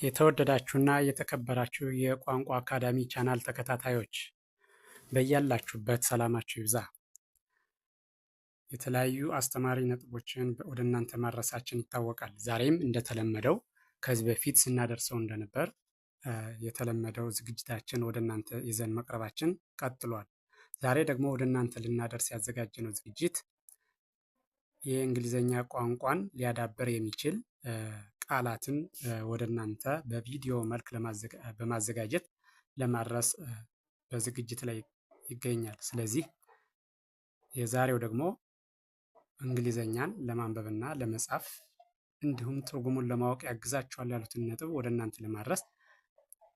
የተወደዳችሁና የተከበራችሁ የቋንቋ አካዳሚ ቻናል ተከታታዮች በያላችሁበት ሰላማችሁ ይብዛ። የተለያዩ አስተማሪ ነጥቦችን ወደ እናንተ ማድረሳችን ይታወቃል። ዛሬም እንደተለመደው ከዚህ በፊት ስናደርሰው እንደነበር የተለመደው ዝግጅታችን ወደ እናንተ ይዘን መቅረባችን ቀጥሏል። ዛሬ ደግሞ ወደ እናንተ ልናደርስ ያዘጋጀነው ዝግጅት የእንግሊዘኛ ቋንቋን ሊያዳብር የሚችል ቃላትን ወደ እናንተ በቪዲዮ መልክ በማዘጋጀት ለማድረስ በዝግጅት ላይ ይገኛል። ስለዚህ የዛሬው ደግሞ እንግሊዘኛን ለማንበብና ለመጻፍ እንዲሁም ትርጉሙን ለማወቅ ያግዛችኋል ያሉትን ነጥብ ወደ እናንተ ለማድረስ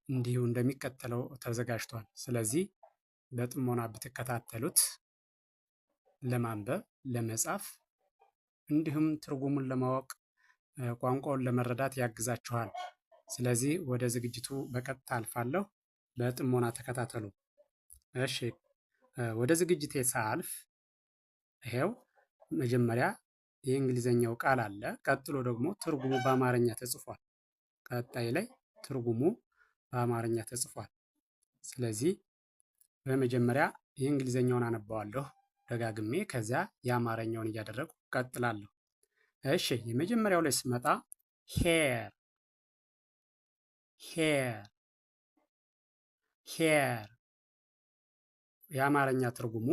እንዲሁ እንደሚከተለው ተዘጋጅቷል። ስለዚህ በጥሞና ብትከታተሉት ለማንበብ፣ ለመጻፍ እንዲሁም ትርጉሙን ለማወቅ ቋንቋውን ለመረዳት ያግዛችኋል። ስለዚህ ወደ ዝግጅቱ በቀጥታ አልፋለሁ። በጥሞና ተከታተሉ። እሺ፣ ወደ ዝግጅቴ ሳልፍ ይሄው መጀመሪያ የእንግሊዘኛው ቃል አለ። ቀጥሎ ደግሞ ትርጉሙ በአማርኛ ተጽፏል። ቀጣይ ላይ ትርጉሙ በአማርኛ ተጽፏል። ስለዚህ በመጀመሪያ የእንግሊዘኛውን አነባዋለሁ ደጋግሜ፣ ከዚያ የአማርኛውን እያደረጉ ቀጥላለሁ። እሺ፣ የመጀመሪያው ላይ ስመጣ ሄር ሄር ሄር የአማርኛ ትርጉሙ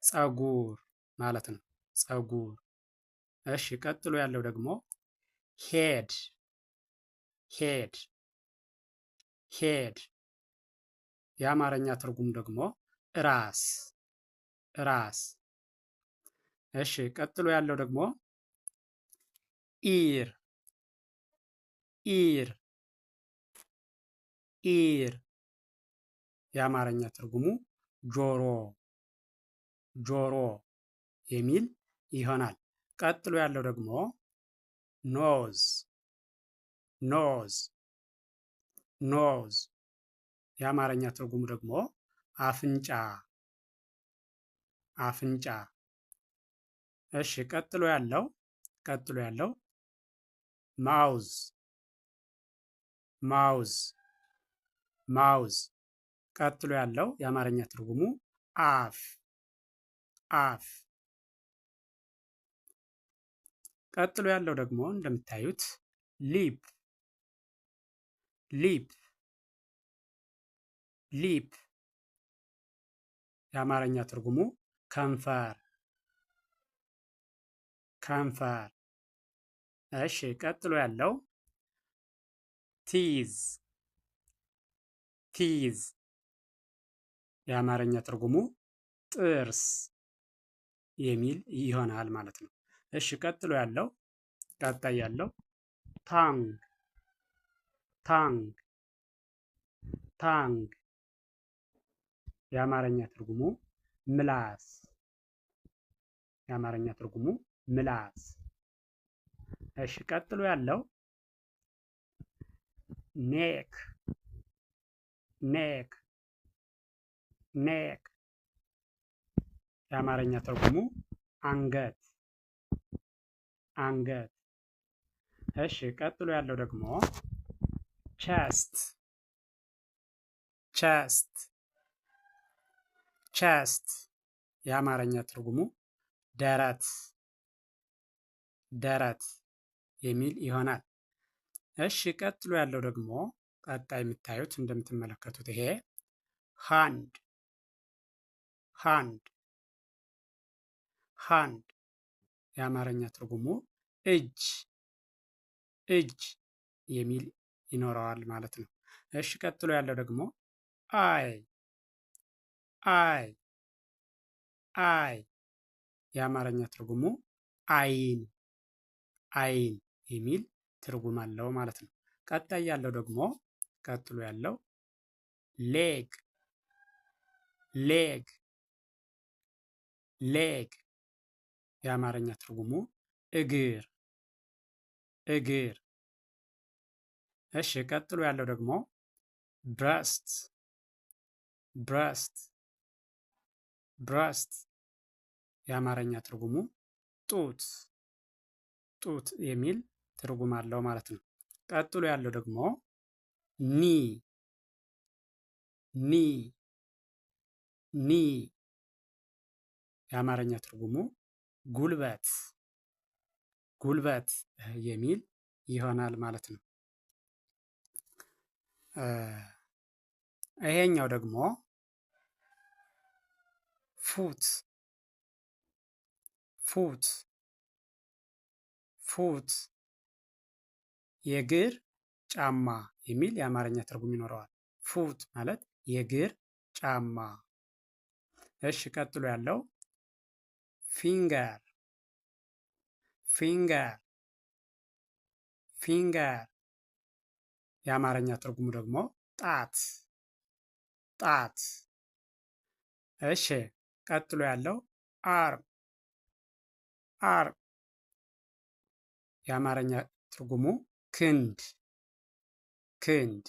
ፀጉር ማለት ነው። ፀጉር። እሺ፣ ቀጥሎ ያለው ደግሞ ሄድ ሄድ ሄድ የአማርኛ ትርጉሙ ደግሞ ራስ ራስ። እሺ፣ ቀጥሎ ያለው ደግሞ ኢር ኢር ኢር የአማርኛ ትርጉሙ ጆሮ ጆሮ የሚል ይሆናል። ቀጥሎ ያለው ደግሞ ኖዝ ኖዝ ኖዝ የአማርኛ ትርጉሙ ደግሞ አፍንጫ አፍንጫ። እሺ፣ ቀጥሎ ያለው ማውዝ ማውዝ ማውዝ። ቀጥሎ ያለው የአማርኛ ትርጉሙ አፍ አፍ። ቀጥሎ ያለው ደግሞ እንደምታዩት ሊፕ ሊፕ ሊፕ የአማርኛ ትርጉሙ ከንፈር ከንፈር። እሺ፣ ቀጥሎ ያለው ቲዝ ቲዝ የአማርኛ ትርጉሙ ጥርስ የሚል ይሆናል ማለት ነው። እሺ፣ ቀጣይ ያለው ታንግ ታንግ ታንግ የአማርኛ ትርጉሙ ምላስ የአማርኛ ትርጉሙ ምላስ። እሺ፣ ቀጥሎ ያለው ኔክ ኔክ ኔክ የአማርኛ ትርጉሙ አንገት አንገት። እሺ፣ ቀጥሎ ያለው ደግሞ ቸስት ቸስት ቸስት የአማርኛ ትርጉሙ ደረት ደረት የሚል ይሆናል። እሺ፣ ቀጥሎ ያለው ደግሞ ቀጣይ የምታዩት እንደምትመለከቱት ይሄ ሃንድ ሃንድ ሃንድ የአማርኛ ትርጉሙ እጅ እጅ የሚል ይኖረዋል ማለት ነው። እሺ፣ ቀጥሎ ያለው ደግሞ አይ አይ አይ የአማርኛ ትርጉሙ አይን አይን የሚል ትርጉም አለው ማለት ነው። ቀጣይ ያለው ደግሞ ቀጥሎ ያለው ሌግ ሌግ ሌግ የአማርኛ ትርጉሙ እግር እግር። እሺ፣ ቀጥሎ ያለው ደግሞ ብረስት ብረስት ብረስት የአማርኛ ትርጉሙ ጡት ጡት የሚል ትርጉም አለው ማለት ነው። ቀጥሎ ያለው ደግሞ ኒ ኒ ኒ የአማርኛ ትርጉሙ ጉልበት ጉልበት የሚል ይሆናል ማለት ነው። ይሄኛው ደግሞ ፉት ፉት ፉት የእግር ጫማ የሚል የአማርኛ ትርጉም ይኖረዋል። ፉት ማለት የእግር ጫማ። እሺ ቀጥሎ ያለው ፊንገር ፊንገር ፊንገር የአማርኛ ትርጉሙ ደግሞ ጣት ጣት። እሺ ቀጥሎ ያለው አርም አርም የአማርኛ ትርጉሙ ክንድ ክንድ።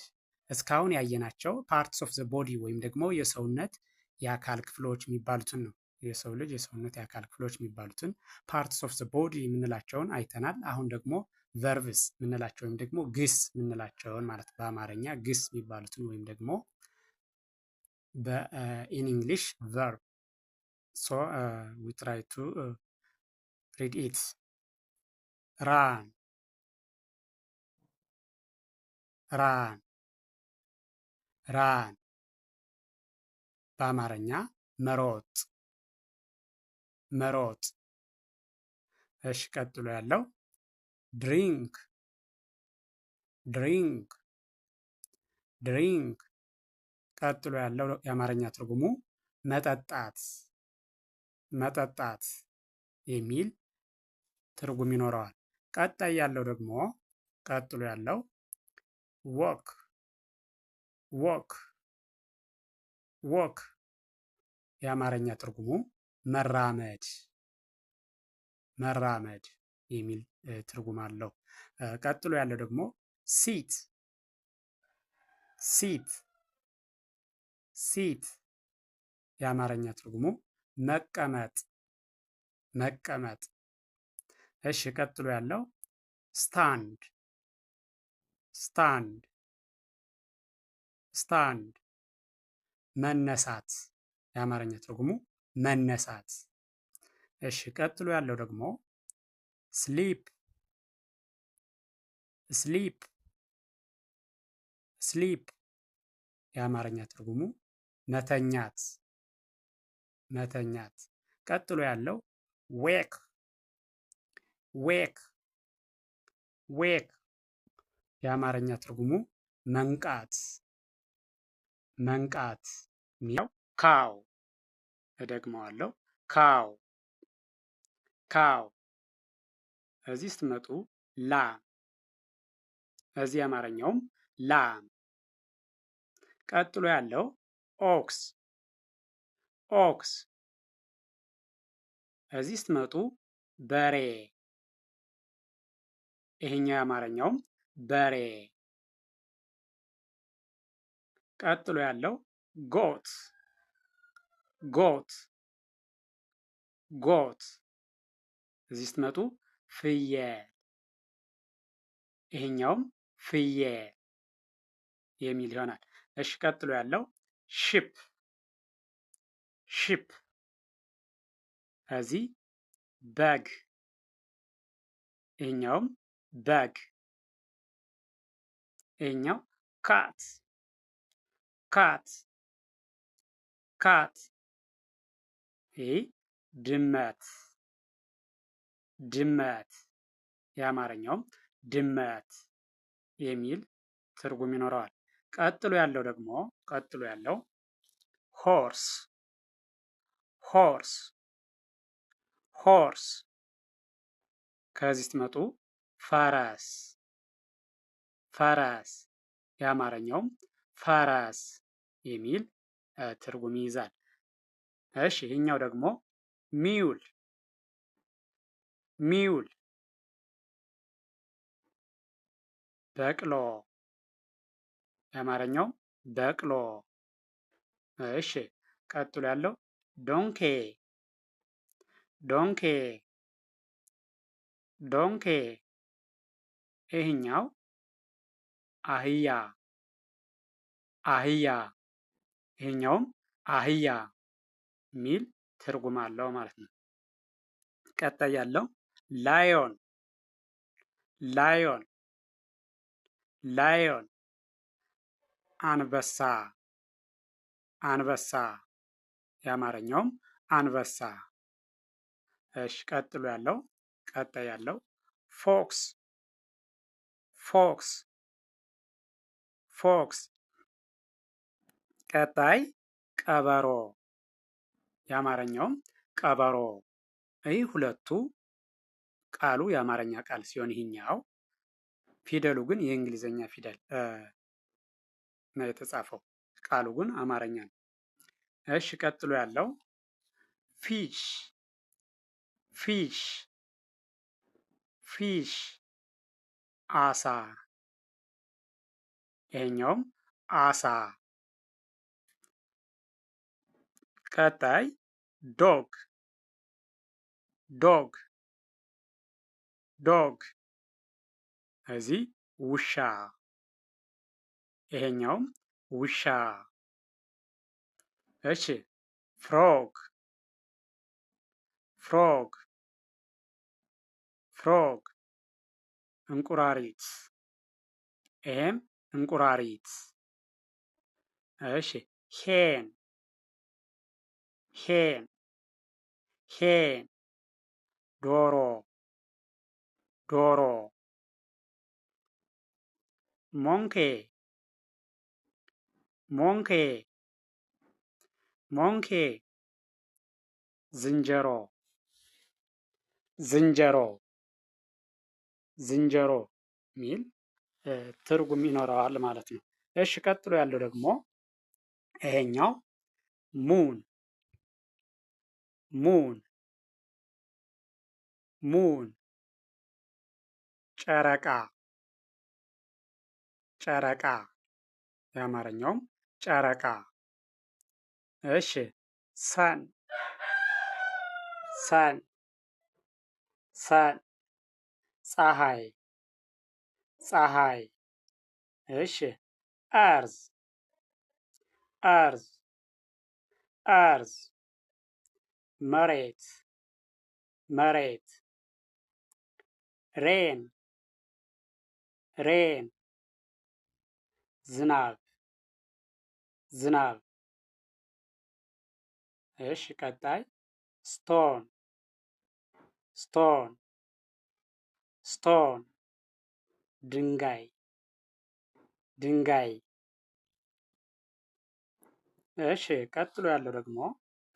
እስካሁን ያየናቸው ፓርትስ ኦፍ ዘ ቦዲ ወይም ደግሞ የሰውነት የአካል ክፍሎች የሚባሉትን ነው። የሰው ልጅ የሰውነት የአካል ክፍሎች የሚባሉትን ፓርትስ ኦፍ ዘ ቦዲ የምንላቸውን አይተናል። አሁን ደግሞ ቨርብስ የምንላቸው ወይም ደግሞ ግስ የምንላቸውን ማለት በአማርኛ ግስ የሚባሉትን ወይም ደግሞ በኢን እንግሊሽ ቨርብ ሶ ዊ ትራይ ቱ ሪድ ኢት ራን ራን ራን በአማርኛ መሮጥ መሮጥ። እሺ ቀጥሎ ያለው ድሪንክ ድሪንክ ድሪንክ ቀጥሎ ያለው የአማርኛ ትርጉሙ መጠጣት መጠጣት የሚል ትርጉም ይኖረዋል። ቀጣይ ያለው ደግሞ ቀጥሎ ያለው ወክ ወክ ወክ የአማርኛ ትርጉሙ መራመድ መራመድ የሚል ትርጉም አለው። ቀጥሎ ያለው ደግሞ ሲት ሲት ሲት የአማርኛ ትርጉሙ መቀመጥ መቀመጥ። እሺ ቀጥሎ ያለው ስታንድ ስታንድ ስታንድ መነሳት የአማርኛ ትርጉሙ መነሳት። እሺ ቀጥሎ ያለው ደግሞ ስሊፕ ስሊፕ ስሊፕ የአማርኛ ትርጉሙ መተኛት መተኛት። ቀጥሎ ያለው ዌክ ዌክ ዌክ የአማርኛ ትርጉሙ መንቃት መንቃት የሚለው ካው እደግመዋለሁ ካው ካው። እዚህ ስትመጡ ላም እዚህ አማርኛውም ላም። ቀጥሎ ያለው ኦክስ ኦክስ እዚህ ስትመጡ በሬ ይሄኛው የአማርኛውም በሬ። ቀጥሎ ያለው ጎት ጎት ጎት እዚህ ስትመጡ ፍየል ይሄኛውም ፍየል የሚል ይሆናል። እሺ ቀጥሎ ያለው ሺፕ ሺፕ እዚህ በግ ይሄኛውም በግ ይሄኛው ካት ካት ካት ይሄ ድመት ድመት የአማርኛውም ድመት የሚል ትርጉም ይኖረዋል። ቀጥሎ ያለው ሆርስ ሆርስ ሆርስ ከዚህ ስትመጡ ፈረስ ፈረስ የአማርኛውም ፈረስ የሚል ትርጉም ይይዛል። እሺ ይህኛው ደግሞ ሚውል ሚውል በቅሎ የአማርኛው በቅሎ። እሺ ቀጥሎ ያለው ዶንኬ ዶንኬ ዶንኬ ይህኛው አህያ አህያ። ይሄኛውም አህያ ሚል ትርጉም አለው ማለት ነው። ቀጣይ ያለው ላዮን ላዮን ላዮን አንበሳ አንበሳ የአማርኛውም አንበሳ። እሺ ቀጣይ ያለው ፎክስ ፎክስ ፎክስ። ቀጣይ ቀበሮ የአማርኛውም ቀበሮ። ይህ ሁለቱ ቃሉ የአማርኛ ቃል ሲሆን ይሄኛው ፊደሉ ግን የእንግሊዘኛ ፊደል ነው የተጻፈው። ቃሉ ግን አማርኛ ነው። እሺ ቀጥሎ ያለው ፊሽ ፊሽ ፊሽ አሳ። ይሄኛውም አሳ። ቀጣይ ዶግ ዶግ ዶግ እዚህ ውሻ። ይሄኛውም ውሻ። እሺ ፍሮግ ፍሮግ ፍሮግ እንቁራሪት። ይሄም እንቁራሪት። እሺ ሄን ሄን ሄን ዶሮ ዶሮ። ሞንኬ ሞንኬ ሞንኬ ዝንጀሮ ዝንጀሮ ዝንጀሮ ሚል ትርጉም ይኖረዋል ማለት ነው። እሺ ቀጥሎ ያለው ደግሞ ይሄኛው ሙን ሙን ሙን ጨረቃ ጨረቃ የአማርኛውም ጨረቃ። እሺ ሰን ሰን ሰን ፀሐይ ፀሐይ። እሺ አርዝ አርዝ አርዝ መሬት መሬት። ሬን ሬን ዝናብ ዝናብ። እሺ ቀጣይ ስቶን ስቶን ስቶን ድንጋይ ድንጋይ። እሺ ቀጥሎ ያለው ደግሞ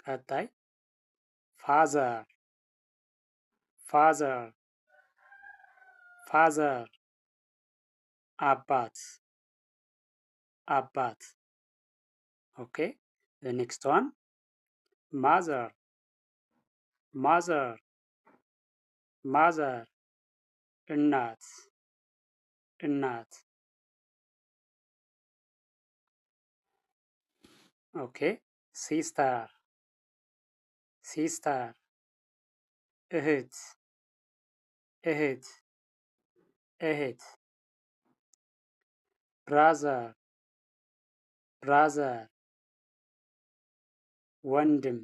ቀጣይ ፋዘር ፋዘር ፋዘር አባት አባት። ኦኬ the next one mother mother mother እናት እናት። ኦኬ ሲስተር ሲስተር እህት እህት እህት። ብራዘር ብራዘር ወንድም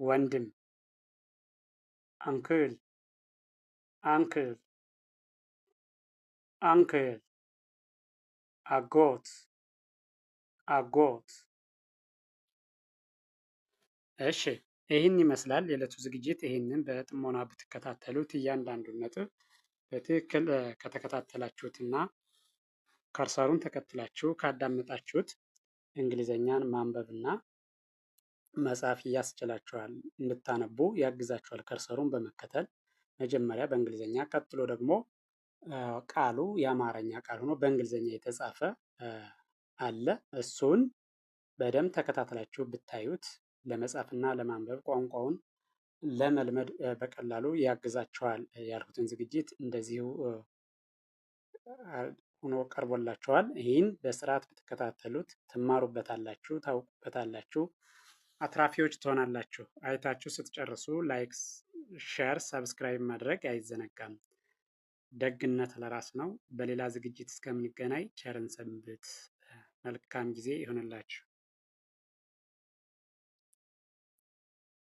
ወንድም። አንክል አንክል አንክል። አጎት አጎት። እሺ ይህን ይመስላል የዕለቱ ዝግጅት። ይህንን በጥሞና ብትከታተሉት እያንዳንዱን ነጥብ በትክክል ከተከታተላችሁትና ከርሰሩን ተከትላችሁ ካዳመጣችሁት እንግሊዘኛን ማንበብና መጻፍ ያስችላችኋል፣ እንድታነቡ ያግዛችኋል። ከርሰሩን በመከተል መጀመሪያ በእንግሊዘኛ ቀጥሎ ደግሞ ቃሉ የአማርኛ ቃል ሆኖ በእንግሊዘኛ የተጻፈ አለ። እሱን በደንብ ተከታትላችሁ ብታዩት ለመጻፍና ለማንበብ ቋንቋውን ለመልመድ በቀላሉ ያግዛችኋል። ያልኩትን ዝግጅት እንደዚሁ ሆኖ ቀርቦላችኋል። ይህን በስርዓት ብትከታተሉት ትማሩበታላችሁ፣ ታውቁበታላችሁ፣ አትራፊዎች ትሆናላችሁ። አይታችሁ ስትጨርሱ ላይክ፣ ሼር፣ ሰብስክራይብ ማድረግ አይዘነጋም። ደግነት ለራስ ነው። በሌላ ዝግጅት እስከምንገናኝ ቸርን ሰንብት። መልካም ጊዜ ይሁንላችሁ።